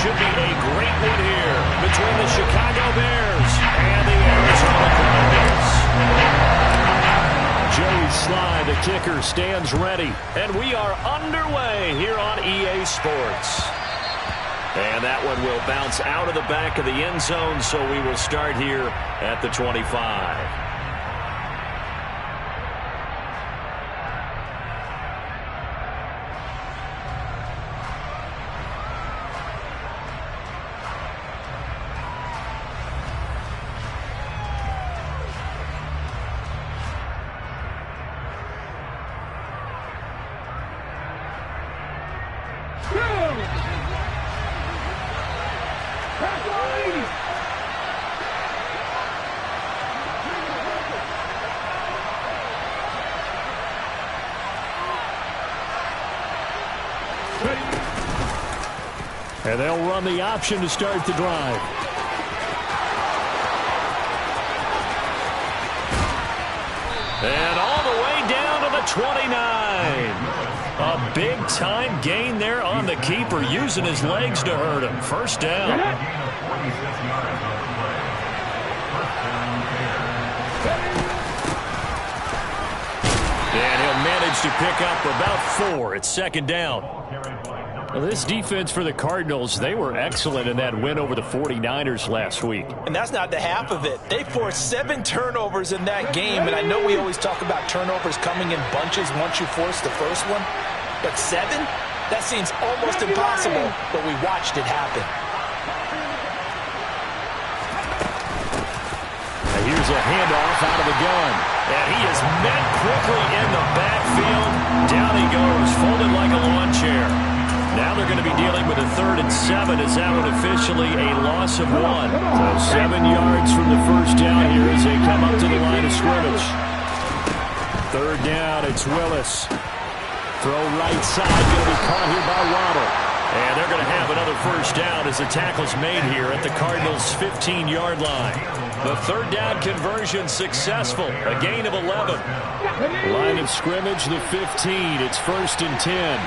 should be a great one here between the Chicago Bears and the Arizona Cardinals. Joey Sly, the kicker, stands ready. And we are underway here on EA Sports. And that one will bounce out of the back of the end zone, so we will start here at the 25. And they'll run the option to start the drive. And all the way down to the 29. A big-time gain there on the keeper, using his legs to hurt him. First down. And he'll manage to pick up about 4 at second down. Well, this defense for the Cardinals, they were excellent in that win over the 49ers last week. And that's not the half of it. They forced 7 turnovers in that game, and I know we always talk about turnovers coming in bunches once you force the first one, but 7? That seems almost impossible, but we watched it happen. Now here's a handoff out of the gun, and he is met quickly in the backfield. Down he goes, folded like a lawn chair. Now they're going to be dealing with a 3rd and 7 as that one officially a loss of 1. So 7 yards from the first down here as they come up to the line of scrimmage. 3rd down, it's Willis. Throw right side, going to be caught here by Waddle. And they're going to have another first down as the tackle's made here at the Cardinals' 15-yard line. The 3rd down conversion successful, a gain of 11. Line of scrimmage, the 15. It's 1st and 10.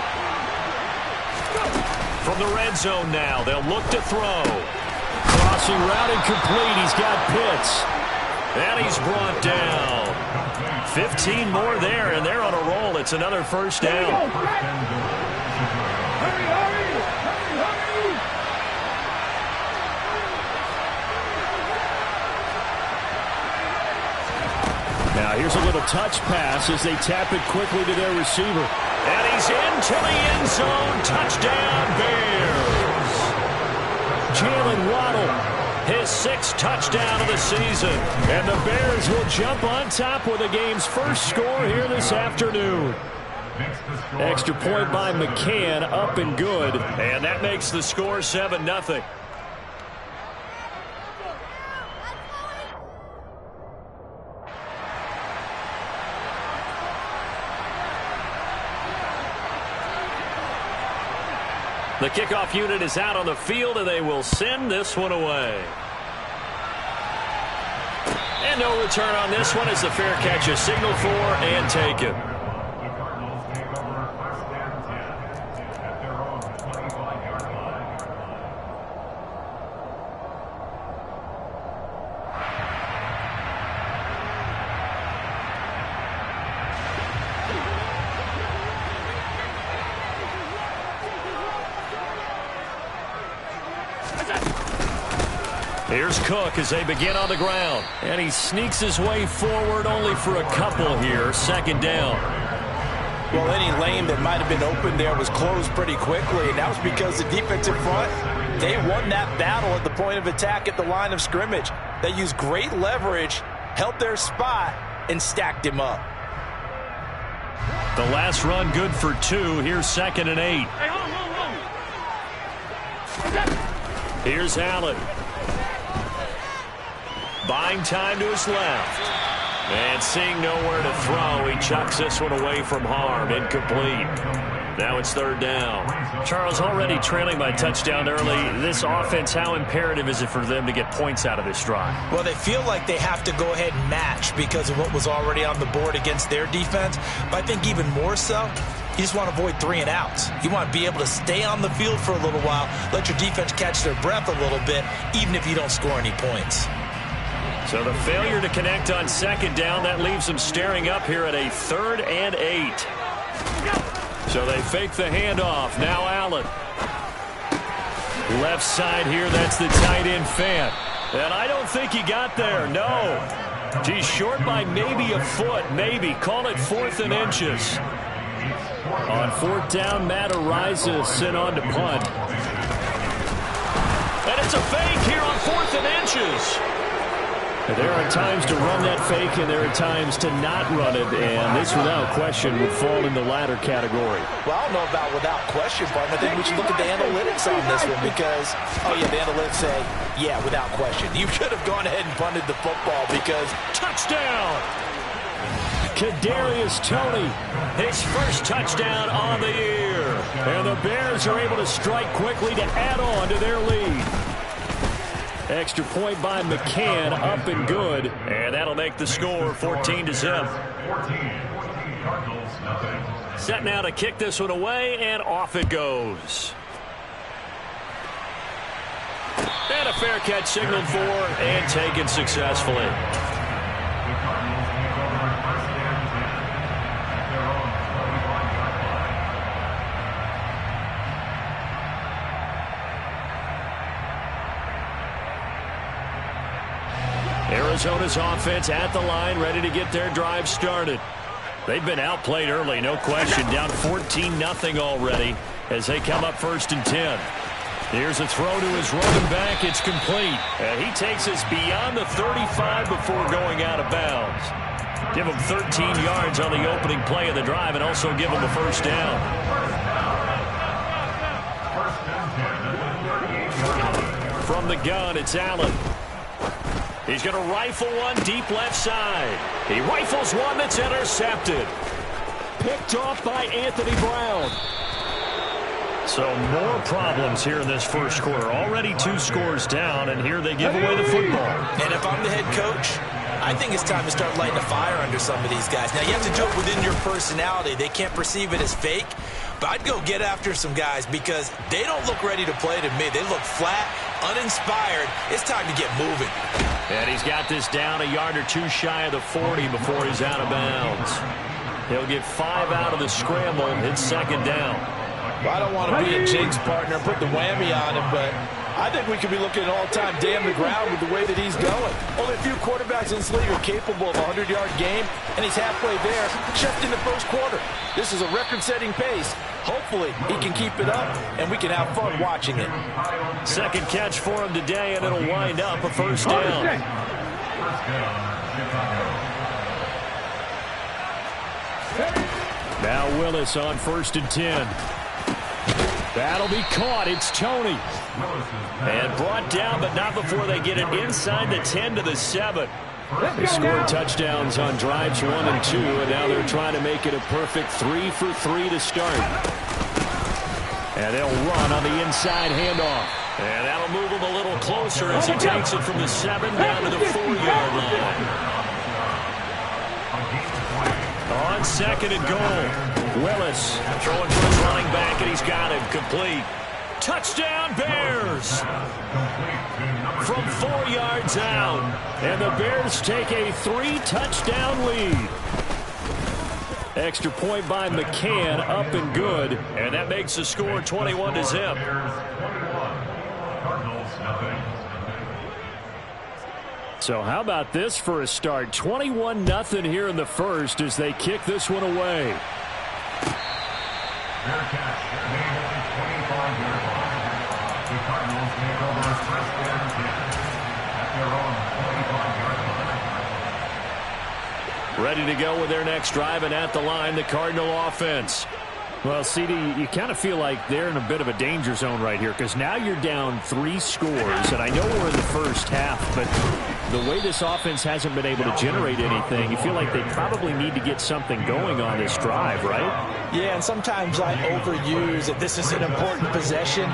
From the red zone now, they'll look to throw. Crossing route incomplete. He's got Pitts. And he's brought down. 15 more there, and they're on a roll. It's another first down. Now here's a little touch pass as they tap it quickly to their receiver. And he's into the end zone. Touchdown, Bears. Jalen Waddle, his 6th touchdown of the season. And the Bears will jump on top with the game's first score here this afternoon. Extra point by McCann, up and good. And that makes the score 7-0. The kickoff unit is out on the field, and they will send this one away. And no return on this one as the fair catch is signaled for and taken. Here's Cook as they begin on the ground. And he sneaks his way forward only for a couple here. 2nd down. Well, any lane that might have been open there was closed pretty quickly, and that was because the defensive front, they won that battle at the point of attack at the line of scrimmage. They used great leverage, held their spot, and stacked him up. The last run good for 2. Here's 2nd and 8. Here's Allen. Buying time to his left. And seeing nowhere to throw, he chucks this one away from harm. Incomplete. Now it's 3rd down. Charles, already trailing by touchdown early. This offense, how imperative is it for them to get points out of this drive? Well, they feel like they have to go ahead and match because of what was already on the board against their defense. But I think even more so, You just want to avoid 3 and outs. You want to be able to stay on the field for a little while, let your defense catch their breath a little bit, even if you don't score any points. So the failure to connect on second down, that leaves them staring up here at a 3rd and 8. So they fake the handoff. Now Allen. Left side here, that's the tight end Fant. And I don't think he got there, no. He's short by maybe a foot, maybe. Call it 4th and inches. On 4th down, Matt arises sent on to punt. And it's a fake here on 4th and inches. There are times to run that fake, and there are times to not run it, and this, without question, would fall in the latter category. Well, I don't know about without question, but I think we should look at the analytics on this one because, oh, yeah, the analytics say, yeah, without question. You should have gone ahead and punted the football because touchdown! Kadarius Toney, his first touchdown on the year. And the Bears are able to strike quickly to add on to their lead. Extra point by McCann, up and good. And that'll make the score 14-0. Set now to kick this one away, and off it goes. And a fair catch signaled for and taken successfully. Arizona's offense at the line, ready to get their drive started. They've been outplayed early, no question. Down 14-0 already as they come up 1st and 10. Here's a throw to his running back. It's complete. And he takes us beyond the 35 before going out of bounds. Give him 13 yards on the opening play of the drive and also give him a 1st down. From the gun, it's Allen. He's going to rifle one deep left side. He rifles one that's intercepted. Picked off by Anthony Brown. So more problems here in this first quarter. Already 2 scores down, and here they give away the football. And if I'm the head coach, I think it's time to start lighting a fire under some of these guys. Now, you have to do it within your personality. They can't perceive it as fake. But I'd go get after some guys because they don't look ready to play to me. They look flat, uninspired. It's time to get moving. And he's got this down a yard or 2 shy of the 40 before he's out of bounds. He'll get 5 out of the scramble and hit 2nd down. Well, I don't want to be a jinx partner, put the whammy on him, but I think we could be looking at all-time damn the ground with the way that he's going. Only a few quarterbacks in this league are capable of a 100-yard game, and he's halfway there just in the first quarter. This is a record-setting pace. Hopefully, he can keep it up, and we can have fun watching it. 2nd catch for him today, and it'll wind up a 1st down. Now Willis on 1st and 10. That'll be caught. It's Toney. And brought down, but not before they get it inside the 10 to the 7. They scored touchdowns on drives 1 and 2, and now they're trying to make it a perfect 3 for 3 to start. And they'll run on the inside handoff. And that'll move him a little closer as he takes it from the 7 down to the 4-yard line. On 2nd and goal. Willis throwing for his running back, and he's got him complete. Touchdown, Bears! From 4 yards out. And the Bears take a 3-touchdown lead. Extra point by McCann, up and good. And that makes the score 21-0. So how about this for a start? 21-0 here in the first as they kick this one away. Ready to go with their next drive, and at the line, the Cardinal offense. Well, CD, you kind of feel like they're in a bit of a danger zone right here because now you're down 3 scores, and I know we're in the first half, but the way this offense hasn't been able to generate anything, you feel like they probably need to get something going on this drive, right? Yeah, and sometimes I overuse that this is an important possession.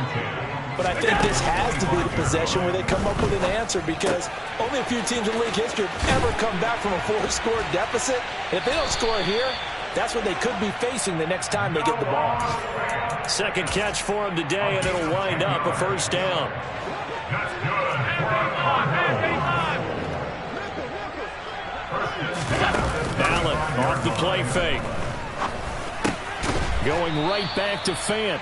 But I think this has to be the possession where they come up with an answer because only a few teams in league history have ever come back from a 4-score deficit. If they don't score here, that's what they could be facing the next time they get the ball. Second catch for him today, and it'll wind up a first down. Allen off the play fake. Going right back to Fant.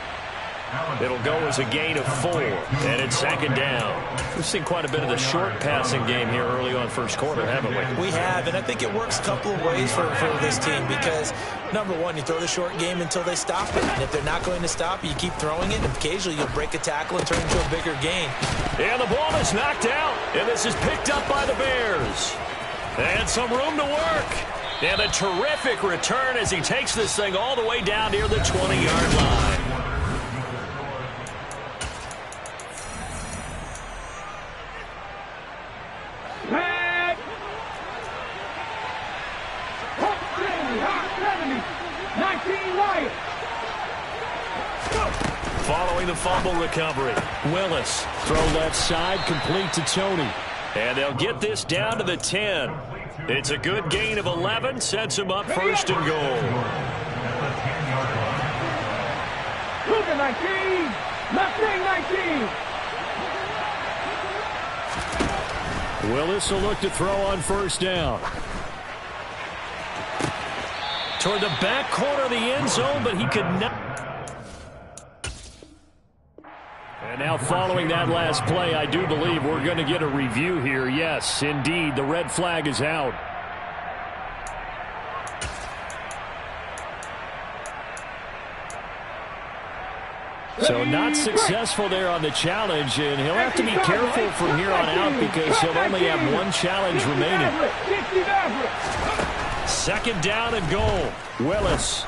It'll go as a gain of 4, and it's second down. We've seen quite a bit of the short passing game here early on first quarter, haven't we? We have, and I think it works a couple of ways for this team because, number one, you throw the short game until they stop it. And if they're not going to stop it, you keep throwing it, and occasionally you'll break a tackle and turn it into a bigger gain. And the ball is knocked out, and this is picked up by the Bears. And some room to work. And a terrific return as he takes this thing all the way down near the 20-yard line. Following the fumble recovery, Willis, throw left side, complete to Tony. And they'll get this down to the 10. It's a good gain of 11, sets him up first and goal. 19, 19. Willis will look to throw on first down. Toward the back corner of the end zone, but he could not. And now following that last play, I do believe we're going to get a review here. Yes, indeed, the red flag is out. So not successful there on the challenge, and he'll have to be careful from here on out because he'll only have one challenge remaining. Second down and goal. Willis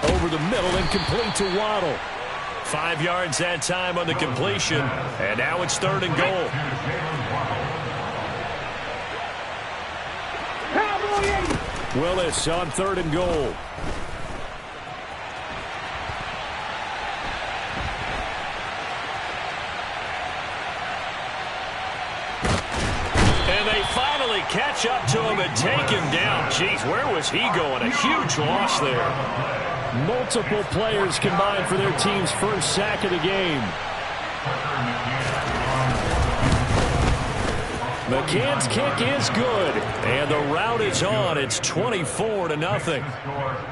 over the middle and complete to Waddle. 5 yards that time on the completion, and now it's third and goal. Willis on third and goal. And they finally catch up to him and take him down. Jeez, where was he going? A huge loss there. Multiple players combined for their team's first sack of the game. McCann's kick is good, and the route is on. It's 24-0.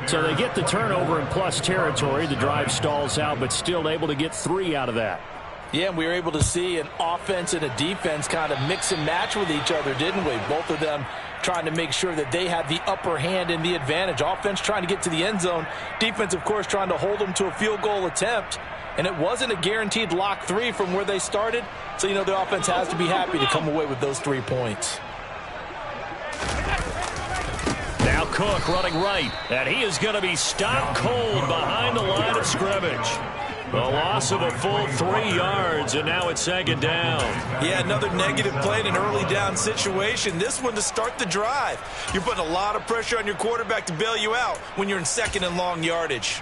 So they get the turnover in plus territory. The drive stalls out, but still able to get 3 out of that. Yeah, and we were able to see an offense and a defense kind of mix and match with each other, didn't we? Both of them trying to make sure that they had the upper hand and the advantage. Offense trying to get to the end zone. Defense, of course, trying to hold them to a field goal attempt. And it wasn't a guaranteed lock 3 from where they started. So, you know, the offense has to be happy to come away with those 3 points. Now Cook running right. And he is going to be stopped cold behind the line of scrimmage. The loss of a full 3 yards, and now it's second down. Yeah, another negative play in an early down situation. This one to start the drive. You're putting a lot of pressure on your quarterback to bail you out when you're in second and long yardage.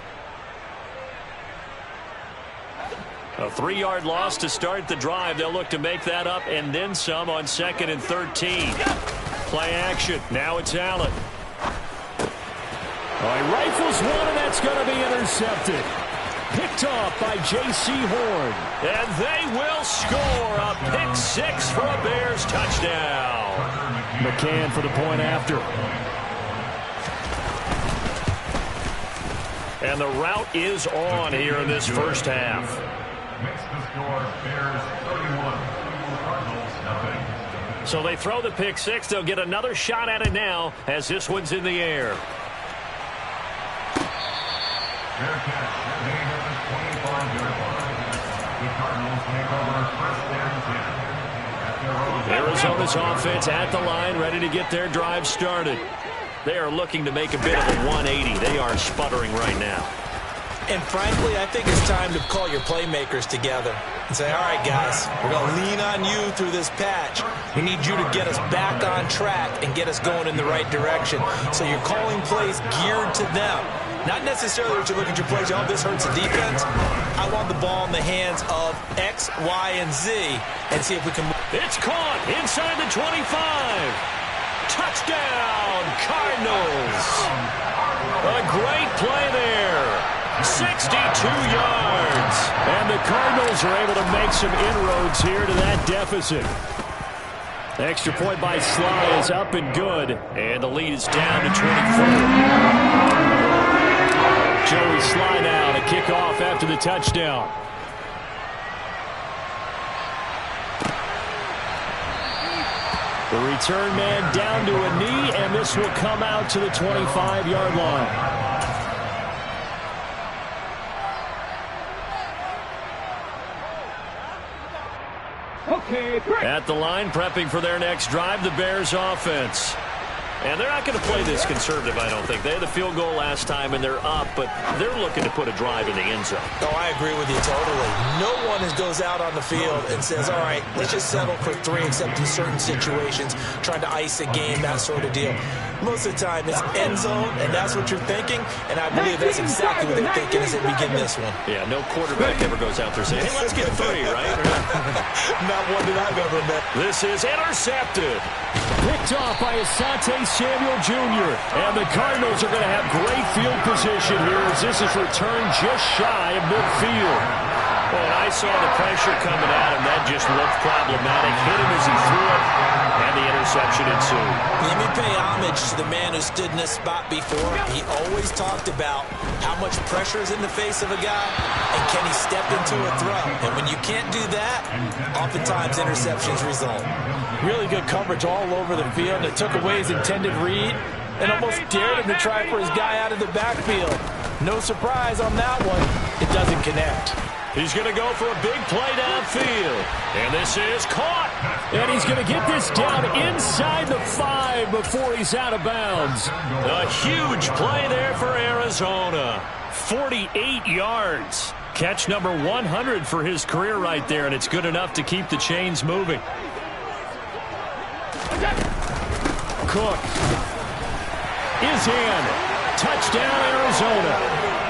A 3-yard loss to start the drive. They'll look to make that up and then some on second and 13. Play action. Now it's Allen. He rifles one, and that's going to be intercepted. Picked off by J.C. Horn. And they will score a pick 6 for a Bears touchdown. McCann for the point after. And the route is on here in this first half. Makes the score Bears 31, Cardinals 0. So they throw the pick 6. They'll get another shot at it now as this one's in the air. Fair catch. Made at the 25-yard line. The Cardinals take over first and 10. Arizona's offense at the line, ready to get their drive started. They are looking to make a bit of a 180. They are sputtering right now. And frankly, I think it's time to call your playmakers together and say, all right, guys, we're going to lean on you through this patch. We need you to get us back on track and get us going in the right direction. So you're calling plays geared to them. Not necessarily that you look at your plays, oh, this hurts the defense. I want the ball in the hands of X, Y, and Z and see if we can. It's caught inside the 25. Touchdown, Cardinals. A great play there. 62 yards. And the Cardinals are able to make some inroads here to that deficit. Extra point by Sly is up and good. And the lead is down to 24. Joey Sly now to kick off after the touchdown. The return man down to a knee, and this will come out to the 25-yard line. Okay, great. At the line, prepping for their next drive, the Bears offense. And they're not going to play this conservative, I don't think. They had the field goal last time, and they're up, but they're looking to put a drive in the end zone. Oh, I agree with you totally. No one goes out on the field and says, all right, let's just settle for 3, except in certain situations, trying to ice a game, that sort of deal. Most of the time, it's end zone, and that's what you're thinking, and I believe that's exactly what they're thinking as they begin this one. Yeah, no quarterback ever goes out there saying, hey, let's get 3, right? Not one that I've ever met. This is intercepted. Picked off by Asante Samuel Jr. And the Cardinals are going to have great field position here as this is returned just shy of midfield. Well, and I saw the pressure coming at him. That just looked problematic. Hit him as he threw it, and the interception ensued. Let me pay homage to the man who stood in this spot before. He always talked about how much pressure is in the face of a guy, and can he step into a throw. And when you can't do that, oftentimes interceptions result. Really good coverage all over the field. It took away his intended read and almost dared him to try for his guy out of the backfield. No surprise on that one. It doesn't connect. He's going to go for a big play downfield. And this is caught. And he's going to get this down inside the 5 before he's out of bounds. A huge play there for Arizona. 48 yards. Catch number 100 for his career right there, and it's good enough to keep the chains moving. Cook is in. Touchdown, Arizona.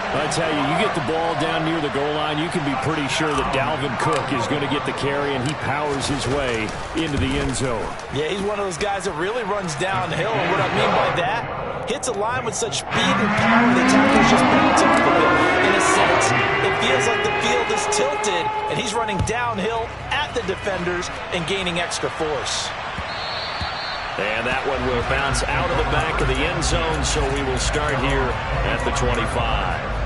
I tell you, you get the ball down near the goal line, you can be pretty sure that Dalvin Cook is going to get the carry, and he powers his way into the end zone. Yeah, he's one of those guys that really runs downhill, and what I mean by that, hits a line with such speed and power that tackles just bounce off of it. In a sense, it feels like the field is tilted, and he's running downhill at the defenders and gaining extra force. And that one will bounce out of the back of the end zone, so we will start here at the 25.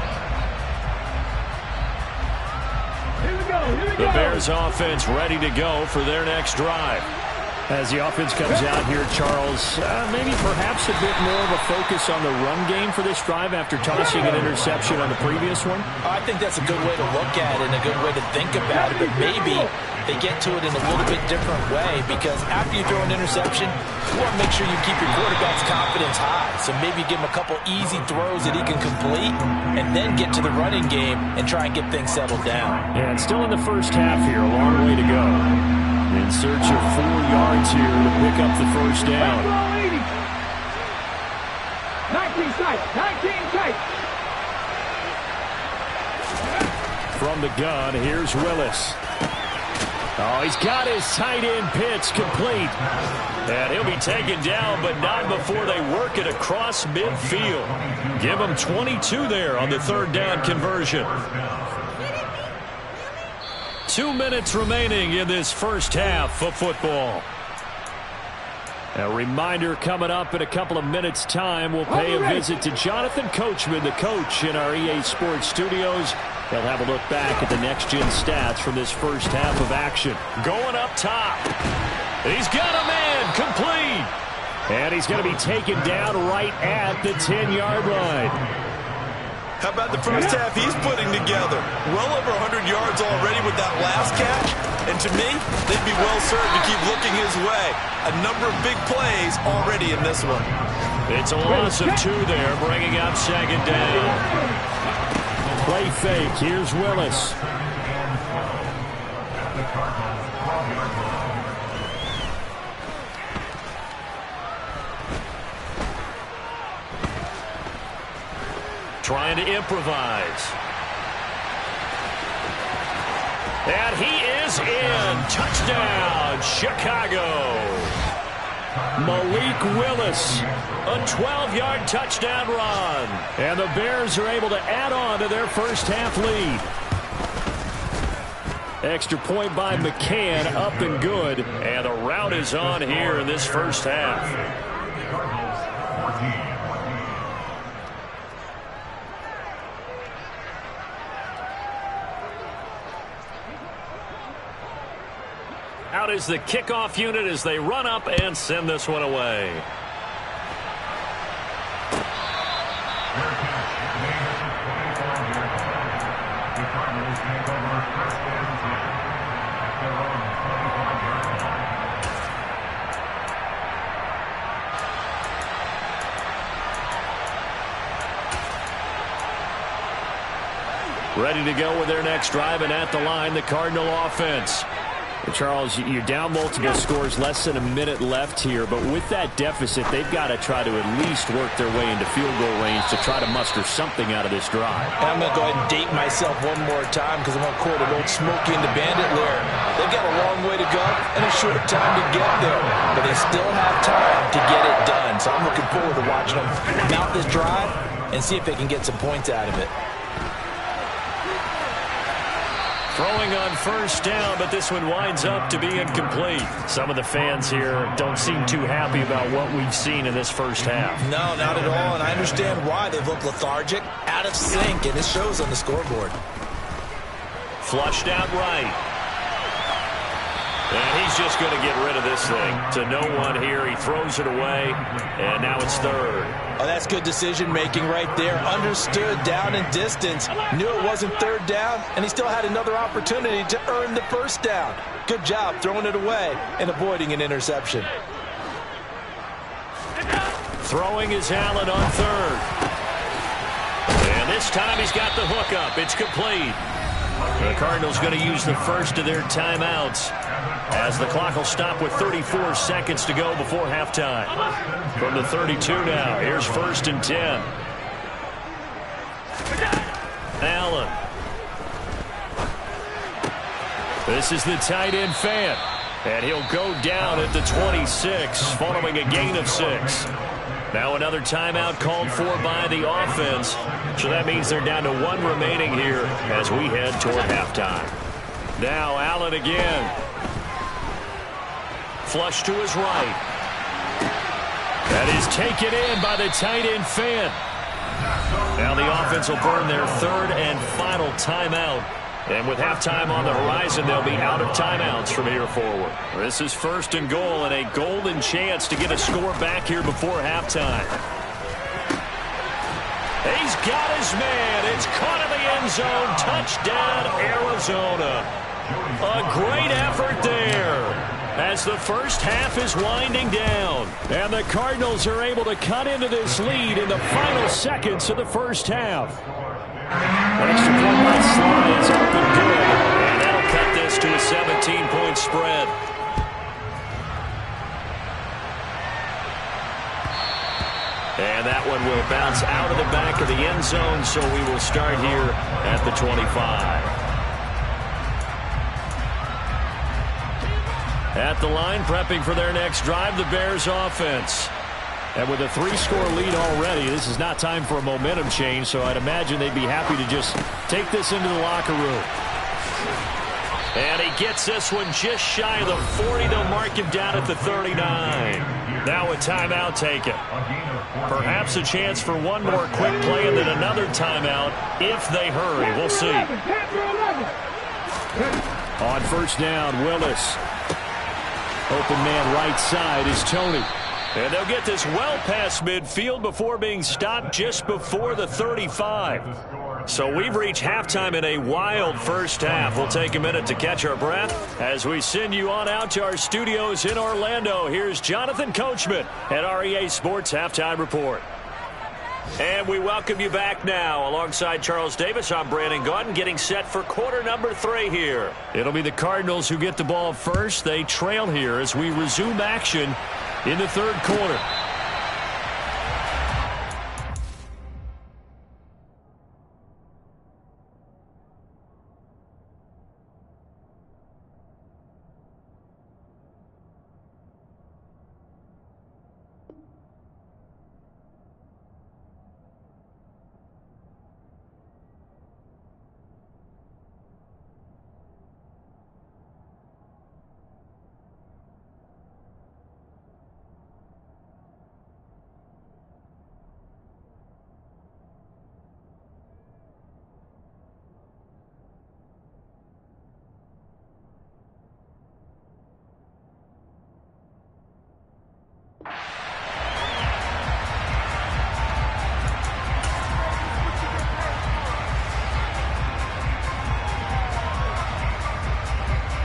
The Bears offense ready to go for their next drive. As the offense comes out here, Charles, maybe perhaps a bit more of a focus on the run game for this drive after tossing an interception on the previous one? I think that's a good way to look at it and a good way to think about it, but maybe they get to it in a little bit different way, because after you throw an interception, you want to make sure you keep your quarterback's confidence high. So maybe give him a couple easy throws that he can complete and then get to the running game and try and get things settled down. Yeah, and still in the first half here, a long way to go. In search of 4 yards here to pick up the first down. 19 tight, 19 tight. From the gun, here's Willis. Oh, he's got his tight end pitch complete. And he'll be taken down, but not before they work it across midfield. Give him 22 there on the 3rd down conversion. 2 minutes remaining in this first half of football. A reminder, coming up in a couple of minutes' time, we'll pay a visit to Jonathan Coachman, the coach in our EA Sports studios. They'll have a look back at the next-gen stats from this first half of action. Going up top. He's got a man complete. And he's going to be taken down right at the 10-yard line. How about the first half he's putting together? Well over 100 yards already with that last catch. And to me, they'd be well served to keep looking his way. A number of big plays already in this one. It's a loss of 2 there, bringing up 2nd down. Play fake. Here's Willis. Trying to improvise. And he is in. Touchdown, Chicago. Malik Willis, a 12-yard touchdown run. And the Bears are able to add on to their first half lead. Extra point by McCann, up and good. And the rout is on here in this first half. Out is the kickoff unit as they run up and send this one away. Ready to go with their next drive, and at the line, the Cardinal offense. Charles, you're down multiple scores, less than a minute left here, but with that deficit, they've got to try to at least work their way into field goal range to try to muster something out of this drive. And I'm going to go ahead and date myself one more time because I'm going to quote an old Smokey and the Bandit lyric. They've got a long way to go and a short time to get there, but they still have time to get it done. So I'm looking forward to watching them mount this drive and see if they can get some points out of it. Throwing on first down, but this one winds up to be incomplete. Some of the fans here don't seem too happy about what we've seen in this first half. No, not at all, and I understand why. They've looked lethargic, out of sync, and it shows on the scoreboard. Flushed out right. And he's just going to get rid of this thing. To no one here, he throws it away, and now it's third. Oh, that's good decision-making right there. Understood down and distance. Knew it wasn't third down, and he still had another opportunity to earn the first down. Good job throwing it away and avoiding an interception. Throwing is Allen on third. And this time he's got the hook up. It's complete. The Cardinals going to use the first of their timeouts as the clock will stop with 34 seconds to go before halftime. From the 32 now, here's 1st and 10. Allen. This is the tight end Fant. And he'll go down at the 26 following a gain of 6. Now another timeout called for by the offense. So that means they're down to 1 remaining here as we head toward halftime. Now Allen again. Flush to his right. That is taken in by the tight end Fant. Now the offense will burn their 3rd and final timeout. And with halftime on the horizon, they'll be out of timeouts from here forward. This is 1st and goal and a golden chance to get a score back here before halftime. He's got his man. It's caught in the end zone. Touchdown, Arizona. A great effort there as the first half is winding down. And the Cardinals are able to cut into this lead in the final seconds of the first half. Extra point by Sly is up and good. And that'll cut this to a 17-point spread. And that one will bounce out of the back of the end zone, so we will start here at the 25. At the line, prepping for their next drive, the Bears offense. And with a 3-score lead already, this is not time for a momentum change, so I'd imagine they'd be happy to just take this into the locker room. And he gets this one just shy of the 40. They'll mark him down at the 39. Now a timeout taken. Perhaps a chance for one more quick play and then another timeout if they hurry. We'll see. On first down, Willis. Open man right side is Tony. And they'll get this well past midfield before being stopped just before the 35. So we've reached halftime in a wild first half. We'll take a minute to catch our breath as we send you on out to our studios in Orlando. Here's Jonathan Coachman at REA Sports Halftime Report. And we welcome you back now. Alongside Charles Davis, I'm Brandon Gaudin, getting set for quarter number 3 here. It'll be the Cardinals who get the ball first. They trail here as we resume action in the 3rd quarter.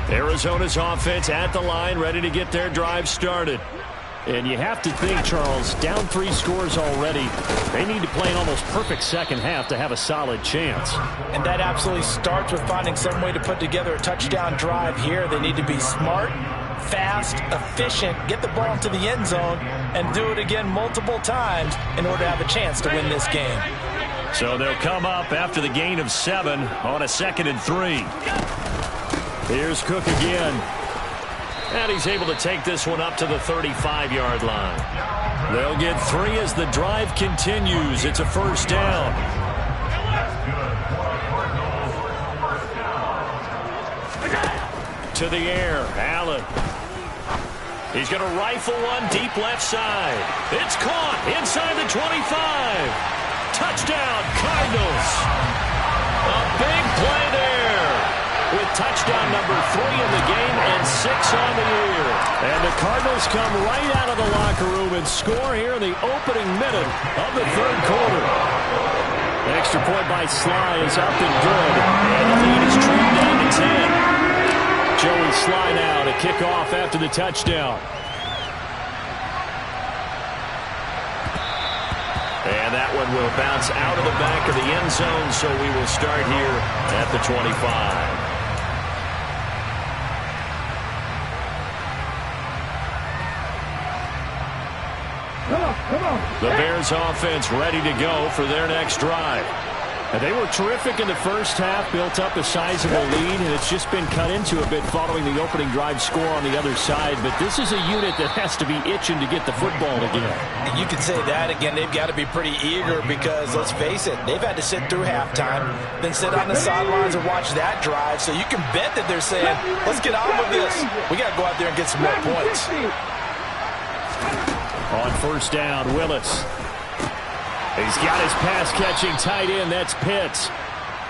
Arizona's offense at the line, ready to get their drive started. And you have to think, Charles, down 3 scores already. They need to play an almost perfect second half to have a solid chance. And that absolutely starts with finding some way to put together a touchdown drive here. They need to be smart, fast, efficient, get the ball into the end zone, and do it again multiple times in order to have a chance to win this game. So they'll come up after the gain of 7 on a 2nd and 3. Here's Cook again. And he's able to take this one up to the 35-yard line. They'll get 3 as the drive continues. It's a first down. To the air, Allen. He's going to rifle one deep left side. It's caught inside the 25. Touchdown, Cardinals. A big play there. With touchdown number 3 in the game and 6 on the year. And the Cardinals come right out of the locker room and score here in the opening minute of the 3rd quarter. The extra point by Sly is up and good. And the lead is trimmed down to 10. Joey Sly now to kick off after the touchdown. And that one will bounce out of the back of the end zone, so we will start here at the 25. The Bears offense ready to go for their next drive. And they were terrific in the first half, built up a sizable lead, and it's just been cut into a bit following the opening drive score on the other side. But this is a unit that has to be itching to get the football again. And you can say that again. They've got to be pretty eager because, let's face it, they've had to sit through halftime, then sit on the sidelines and watch that drive. So you can bet that they're saying, let's get on with this. We got to go out there and get some more points. On first down, Willis. He's got his pass-catching tight end. That's Pitts.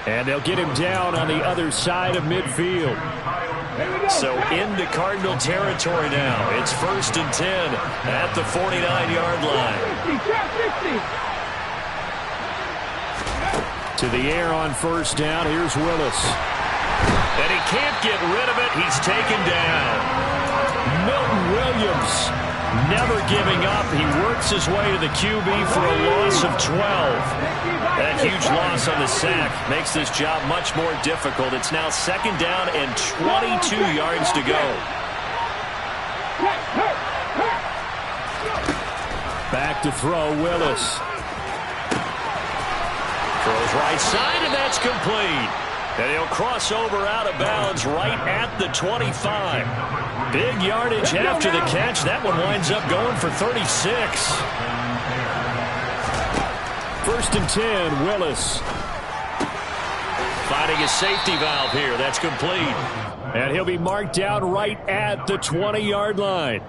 And they'll get him down on the other side of midfield. So into Cardinal territory now. It's 1st and 10 at the 49-yard line. To the air on first down. Here's Willis. And he can't get rid of it. He's taken down. Milton Williams. Never giving up. He works his way to the QB for a loss of 12. That huge loss on the sack makes this job much more difficult. It's now 2nd down and 22 yards to go. Back to throw, Willis. Throws right side, and that's complete. And he'll cross over out of bounds right at the 25. Big yardage after the catch. That one winds up going for 36. 1st and 10, Willis. Finding his safety valve here. That's complete. And he'll be marked down right at the 20-yard line.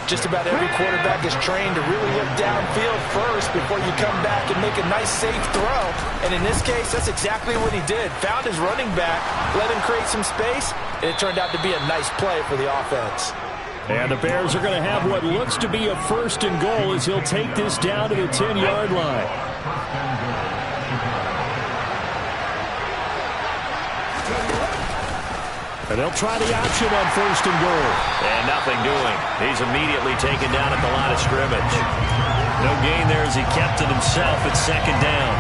Just about every quarterback is trained to really look downfield first before you come back and make a nice, safe throw. And in this case, that's exactly what he did. Found his running back, let him create some space, and it turned out to be a nice play for the offense. And the Bears are going to have what looks to be a 1st and goal as he'll take this down to the 10-yard line. And they'll try the option on 1st and goal. And nothing doing. He's immediately taken down at the line of scrimmage. No gain there as he kept it himself at 2nd down.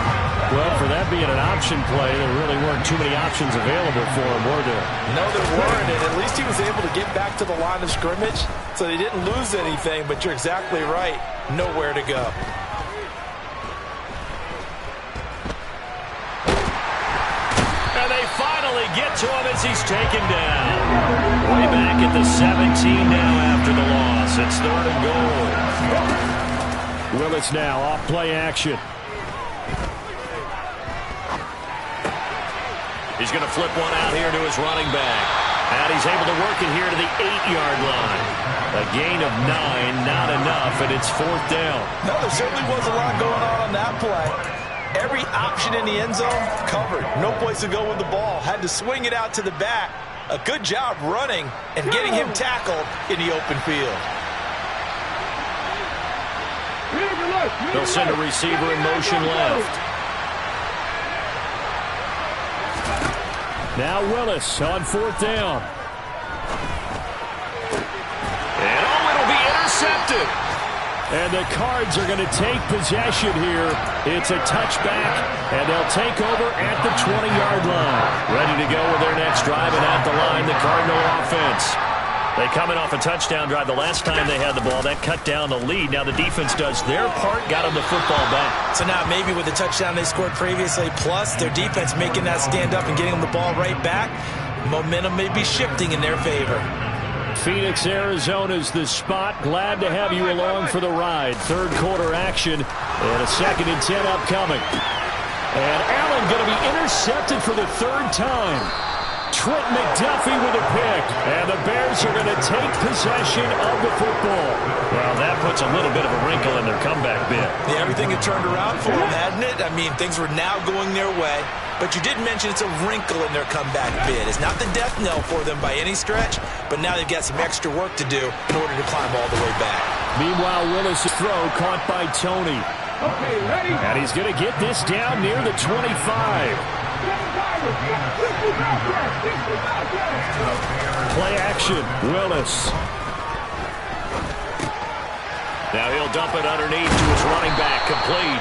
Well, for that being an option play, there really weren't too many options available for him, were there? No, there weren't, and at least he was able to get back to the line of scrimmage, so they didn't lose anything, but you're exactly right. Nowhere to go. And they finally get to him as he's taken down. Way back at the 17 now after the loss. It's 3rd and goal. Willis now off play action. He's going to flip one out here to his running back. And he's able to work it here to the 8-yard line. A gain of 9, not enough, and it's 4th down. No, there certainly was a lot going on that play. Every option in the end zone covered. No place to go with the ball. Had to swing it out to the back. A good job running and getting him tackled in the open field. They'll send a receiver in motion left. Now Willis on 4th down. And it'll be intercepted. And the Cards are going to take possession here. It's a touchback, and they'll take over at the 20-yard line. Ready to go with their next drive, and at the line, the Cardinal offense. They come in off a touchdown drive the last time they had the ball. That cut down the lead. Now the defense does their part, got them the football back. So now maybe with the touchdown they scored previously, plus their defense making that stand up and getting them the ball right back, momentum may be shifting in their favor. Phoenix, Arizona's the spot. Glad to have you along for the ride. Third quarter action and a 2nd and 10 upcoming. And Allen going to be intercepted for the 3rd time. Trent McDuffie with a pick. And the Bears are going to take possession of the football. Well, that puts a little bit of a wrinkle in their comeback bid. Yeah, everything had turned around for them, hadn't it? I mean, things were now going their way. But you did mention it's a wrinkle in their comeback bid. It's not the death knell for them by any stretch, but now they've got some extra work to do in order to climb all the way back. Meanwhile, Willis' throw caught by Tony. Okay, ready? And he's going to get this down near the 25. Play action, Willis. Now he'll dump it underneath to his running back, complete.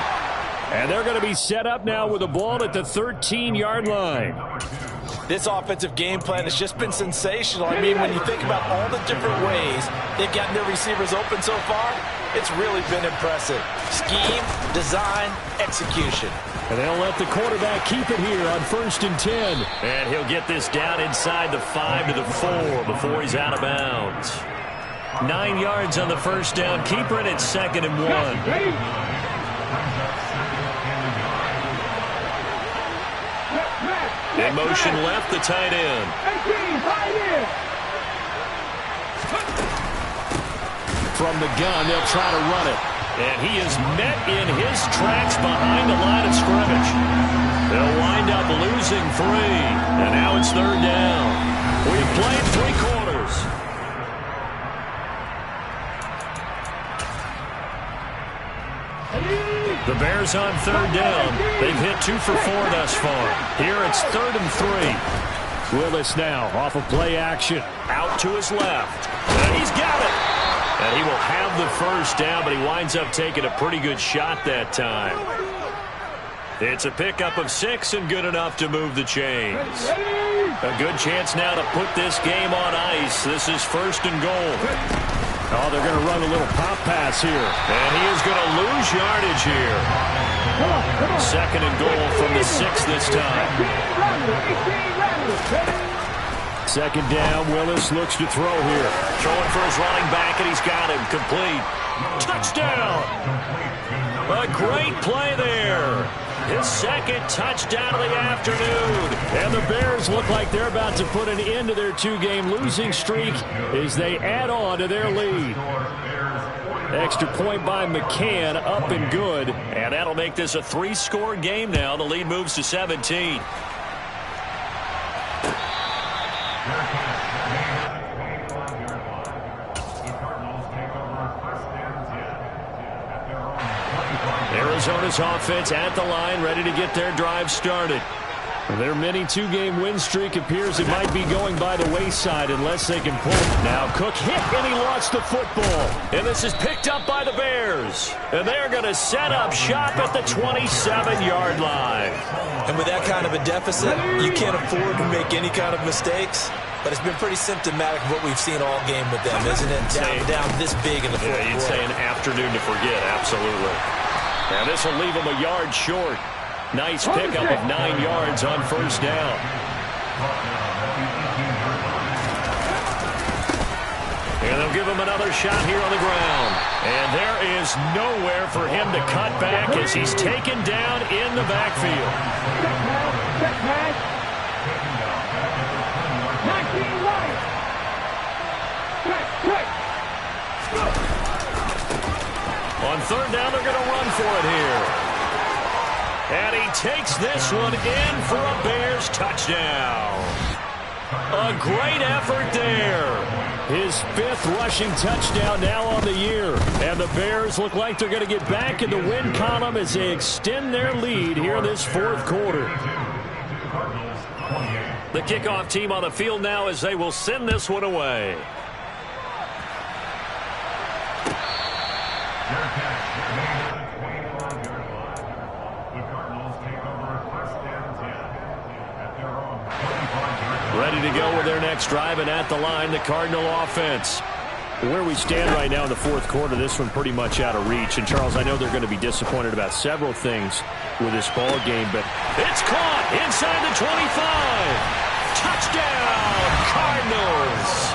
And they're going to be set up now with the ball at the 13-yard line. This offensive game plan has just been sensational. I mean, when you think about all the different ways they've gotten their receivers open so far, it's really been impressive. Scheme, design, execution. And they'll let the quarterback keep it here on 1st and 10. And he'll get this down inside the 5 to the 4 before he's out of bounds. 9 yards on the 1st down. Keeper it at 2nd and 1. In motion left, the tight end. From the gun, they'll try to run it. And he is met in his tracks behind the line of scrimmage. They'll wind up losing 3. And now it's 3rd down. We've played 3 quarters. The Bears on 3rd down. They've hit 2 for 4 thus far. Here it's 3rd and 3. Willis now off of play action. Out to his left. And he's got it. And he will have the 1st down, but he winds up taking a pretty good shot that time. It's a pickup of 6 and good enough to move the chains. A good chance now to put this game on ice. This is 1st and goal. Oh, they're going to run a little pop pass here. And he is going to lose yardage here. 2nd and goal from the 6 this time. 2nd down, Willis looks to throw here. Throwing for his running back, and he's got him. Complete. Touchdown! A great play there. His 2nd touchdown of the afternoon. And the Bears look like they're about to put an end to their 2-game losing streak as they add on to their lead. Extra point by McCann, up and good. And that'll make this a 3-score game now. The lead moves to 17. Arizona's offense at the line, ready to get their drive started. Their mini 2-game win streak appears it might be going by the wayside unless they can pull. Now Cook hit and he lost the football. And this is picked up by the Bears. And they're going to set up shop at the 27-yard line. And with that kind of a deficit, you can't afford to make any kind of mistakes. But it's been pretty symptomatic of what we've seen all game with them, isn't it? Down this big in the fourth quarter. You'd say an afternoon to forget, absolutely. Now this will leave them a yard short. Nice pickup of 9 yards on 1st down. And they'll give him another shot here on the ground. And there is nowhere for him to cut back as he's taken down in the backfield. On 3rd down, they're going to run for it here. And he takes this one in for a Bears touchdown. A great effort there. His 5th rushing touchdown now on the year. And the Bears look like they're going to get back in the win column as they extend their lead here in this 4th quarter. The kickoff team on the field now as they will send this one away. Ready to go with their next drive, and at the line, the Cardinal offense. Where we stand right now in the fourth quarter, this one pretty much out of reach. And, Charles, I know they're going to be disappointed about several things with this ball game, but it's caught inside the 25. Touchdown, Cardinals.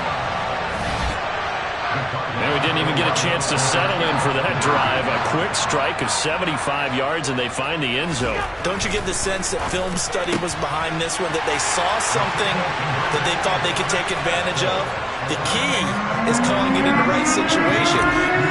And we didn't even get a chance to settle in for that drive. A quick strike of 75 yards, and they find the end zone. Don't you get the sense that film study was behind this one, that they saw something that they thought they could take advantage of? The key is calling it in the right situation.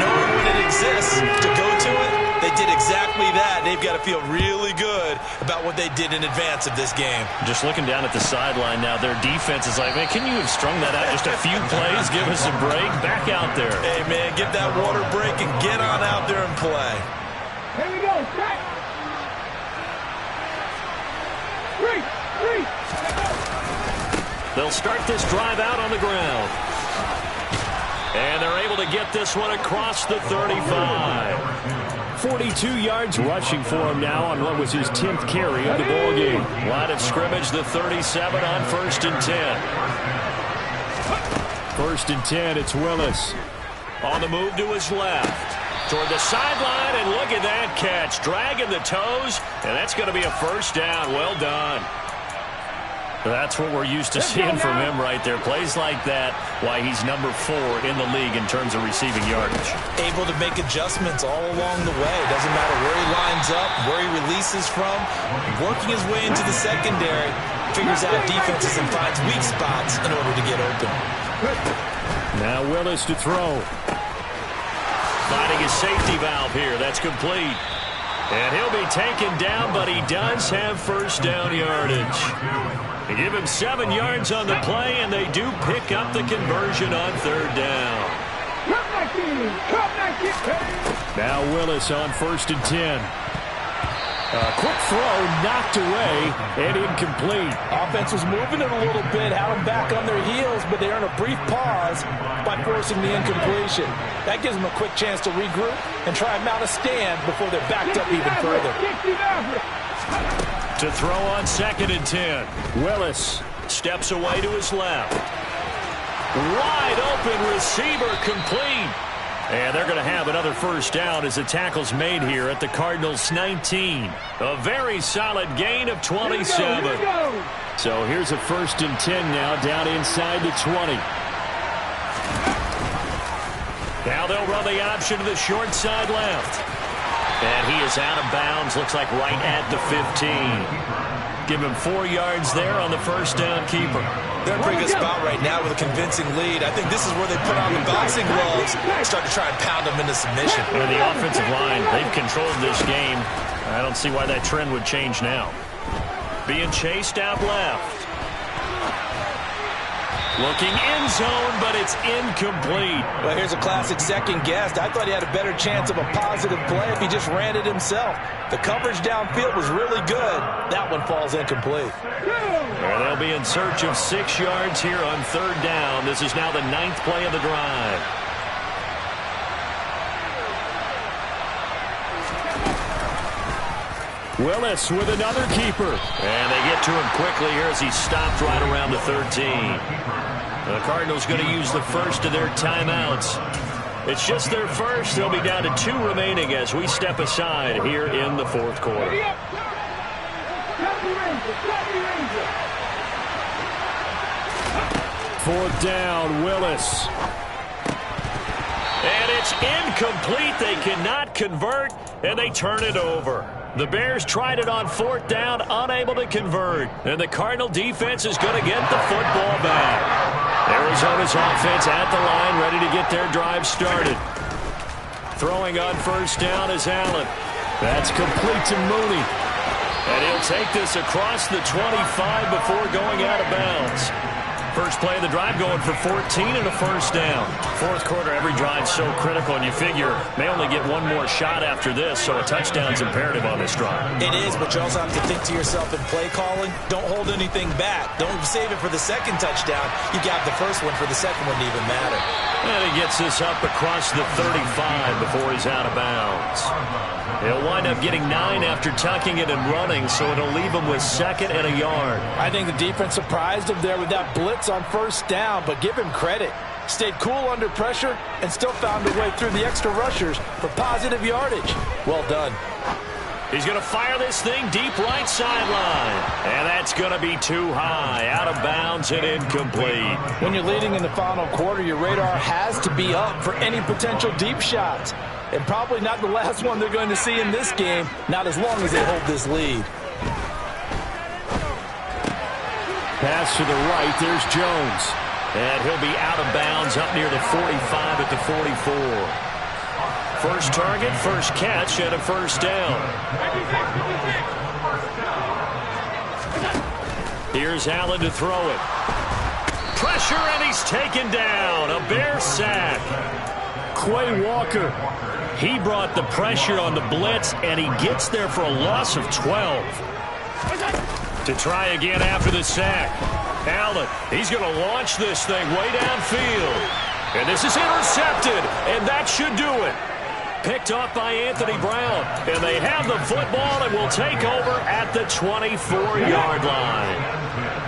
Knowing when it exists to go to it, they did exactly that. They've got to feel really good about what they did in advance of this game. Just looking down at the sideline now, their defense is like, man, can you have strung that out just a few plays? Give us a break. Back out there. Hey, man, get that water break and get on out there and play. Here we go. Back. Three. They'll start this drive out on the ground. And they're able to get this one across the 35. 42 yards rushing for him now on what was his 10th carry of the ball game. Line of scrimmage, the 37 on 1st and 10. 1st and 10, it's Willis. On the move to his left. Toward the sideline, and look at that catch. Dragging the toes, and that's going to be a first down. Well done. That's what we're used to seeing from him right there. Plays like that, why he's number 4 in the league in terms of receiving yardage. Able to make adjustments all along the way. Doesn't matter where he lines up, where he releases from. Working his way into the secondary, figures out defenses and finds weak spots in order to get open. Now Willis to throw. Finding his safety valve here. That's complete. And he'll be taken down, but he does have first down yardage. They give him 7 yards on the play, and they do pick up the conversion on 3rd down. Now Willis on 1st and 10. A quick throw knocked away and incomplete. Offense was moving it a little bit, had them back on their heels, but they earn a brief pause by forcing the incompletion. That gives them a quick chance to regroup and try and mount a stand before they're backed up even further. To throw on 2nd and 10. Willis steps away to his left. Wide open receiver complete. And they're going to have another first down as the tackle's made here at the Cardinals' 19. A very solid gain of 27. So here's a 1st and 10 now down inside the 20. Now they'll run the option to the short side left. And he is out of bounds, looks like right at the 15. Give him 4 yards there on the first down keeper. They're in a pretty good spot right now with a convincing lead. I think this is where they put on the boxing gloves, start to try and pound them into submission. And the offensive line, they've controlled this game. I don't see why that trend would change now. Being chased out left. Looking end zone, but it's incomplete. Well, here's a classic second guess. I thought he had a better chance of a positive play if he just ran it himself. The coverage downfield was really good. That one falls incomplete. And they'll be in search of 6 yards here on 3rd down. This is now the 9th play of the drive. Willis with another keeper. And they get to him quickly here as he stopped right around the 13. The Cardinals going to use the first of their timeouts. It's just their first. They'll be down to 2 remaining as we step aside here in the 4th quarter. 4th down, Willis. And it's incomplete. They cannot convert, and they turn it over. The Bears tried it on 4th down, unable to convert. And the Cardinal defense is going to get the football back. Arizona's offense at the line, ready to get their drive started. Throwing on 1st down is Allen. That's complete to Mooney. And he'll take this across the 25 before going out of bounds. First play of the drive going for 14 and a first down. Fourth quarter, every drive so critical, and you figure may only get one more shot after this, so a touchdown's imperative on this drive. It is, but you also have to think to yourself in play calling, don't hold anything back. Don't save it for the second touchdown. You got the first one for the second one to even matter. And he gets this up across the 35 before he's out of bounds. He'll wind up getting 9 after tucking it and running, so it'll leave him with second and a yard. I think the defense surprised him there with that blitz on first down, but give him credit. Stayed cool under pressure and still found a way through the extra rushers for positive yardage. Well done. He's going to fire this thing deep right sideline. And that's going to be too high, out of bounds and incomplete. When you're leading in the final quarter, your radar has to be up for any potential deep shots. And probably not the last one they're going to see in this game, not as long as they hold this lead. Pass to the right, there's Jones. And he'll be out of bounds up near the 45 at the 44. First target, first catch, and a first down. Here's Allen to throw it. Pressure, and he's taken down. A Bear sack. Quay Walker, he brought the pressure on the blitz, and he gets there for a loss of 12. To try again after the sack. Allen, he's going to launch this thing way downfield. And this is intercepted, and that should do it. Picked off by Anthony Brown. And they have the football and will take over at the 24-yard line.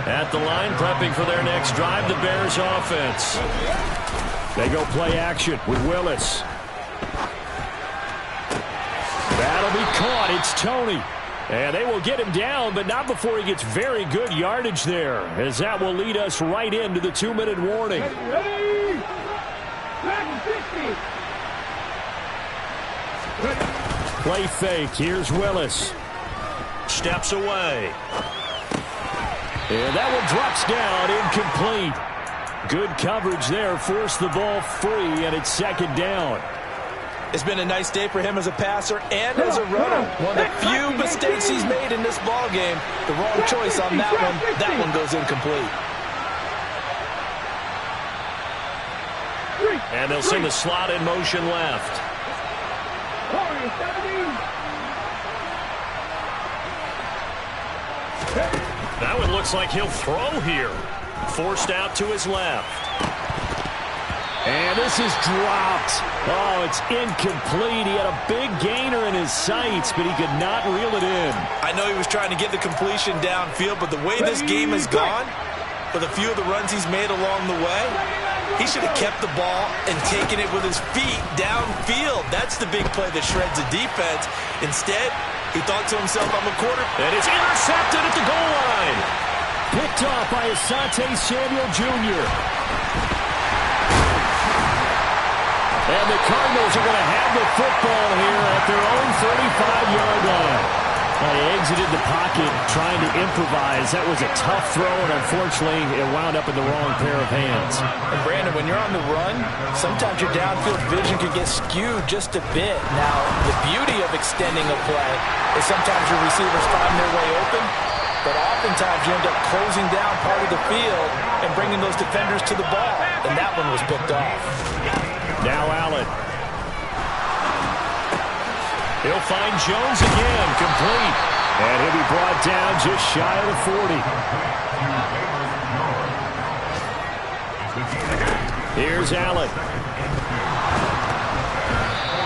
At the line, prepping for their next drive, the Bears offense. They go play action with Willis. That'll be caught. It's Tony. And they will get him down, but not before he gets very good yardage there, as that will lead us right into the 2-minute warning. Ready? Back 60. Play fake. Here's Willis. Steps away. And that one drops down, incomplete. Good coverage there. Forced the ball free, and it's second down. It's been a nice day for him as a passer and as a runner. One of the few mistakes he's made in this ball game. The wrong choice on that one. That one goes incomplete. And they'll send the slot in motion left. That one looks like he'll throw here. Forced out to his left. And this is dropped. Oh, it's incomplete. He had a big gainer in his sights, but he could not reel it in. I know he was trying to get the completion downfield, but the way this game has gone, with a few of the runs he's made along the way, he should have kept the ball and taken it with his feet downfield. That's the big play that shreds the defense. Instead, he thought to himself, I'm a quarter. And it's intercepted at the goal line. Picked off by Asante Samuel Jr. And the Cardinals are going to have the football here at their own 35-yard line. They exited the pocket trying to improvise. That was a tough throw, and unfortunately, it wound up in the wrong pair of hands. And Brandon, when you're on the run, sometimes your downfield vision can get skewed just a bit. Now, the beauty of extending a play is sometimes your receivers find their way open, but oftentimes you end up closing down part of the field and bringing those defenders to the ball, and that one was picked off. Now Allen. He'll find Jones again, complete. And he'll be brought down just shy of the 40. Here's Allen.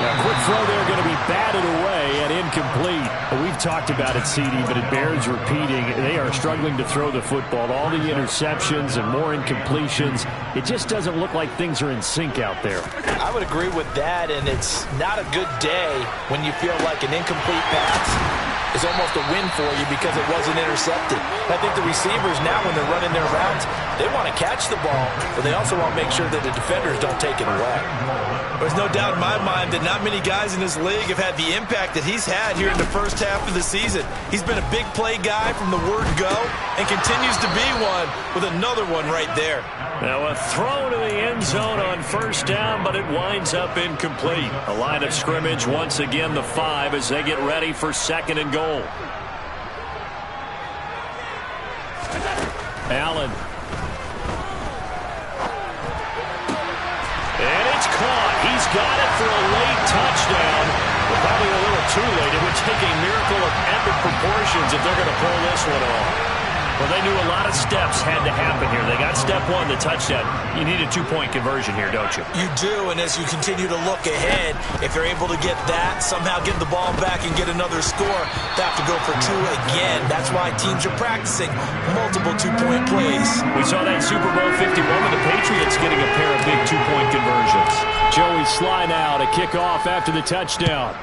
Now, quick throw there, going to be batted away and incomplete. We've talked about it, CD, but it bears repeating. They are struggling to throw the football. All the interceptions and more incompletions. It just doesn't look like things are in sync out there. I would agree with that, and it's not a good day when you feel like an incomplete pass is almost a win for you because it wasn't intercepted. I think the receivers now, when they're running their routes, they want to catch the ball, but they also want to make sure that the defenders don't take it away. There's no doubt in my mind that not many guys in this league have had the impact that he's had here in the first half of the season. He's been a big play guy from the word go and continues to be one with another one right there. Now a throw to the end zone on first down, but it winds up incomplete. A line of scrimmage once again the 5 as they get ready for second and goal. Allen. got it for a late touchdown. But probably a little too late. It would take a miracle of epic proportions if they're going to pull this one off. Well, they knew a lot of steps had to happen here. They got step one, the touchdown. You need a two-point conversion here, don't you? You do, and as you continue to look ahead, if they're able to get that, somehow get the ball back and get another score, they have to go for two again. That's why teams are practicing multiple two-point plays. We saw that Super Bowl 51 with the Patriots getting a pair of big two-point conversions. Joey Sly now to kick off after the touchdown.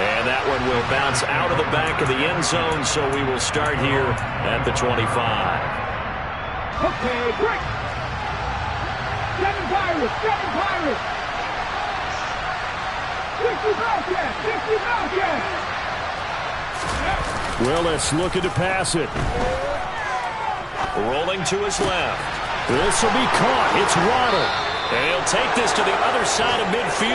And that one will bounce out of the back of the end zone, so we will start here at the 25. Okay, break. Seven Pirates. 60 Bobcats. 60 Bobcats. Willis looking to pass it. Rolling to his left. This will be caught. It's Waddle. And he'll take this to the other side of midfield.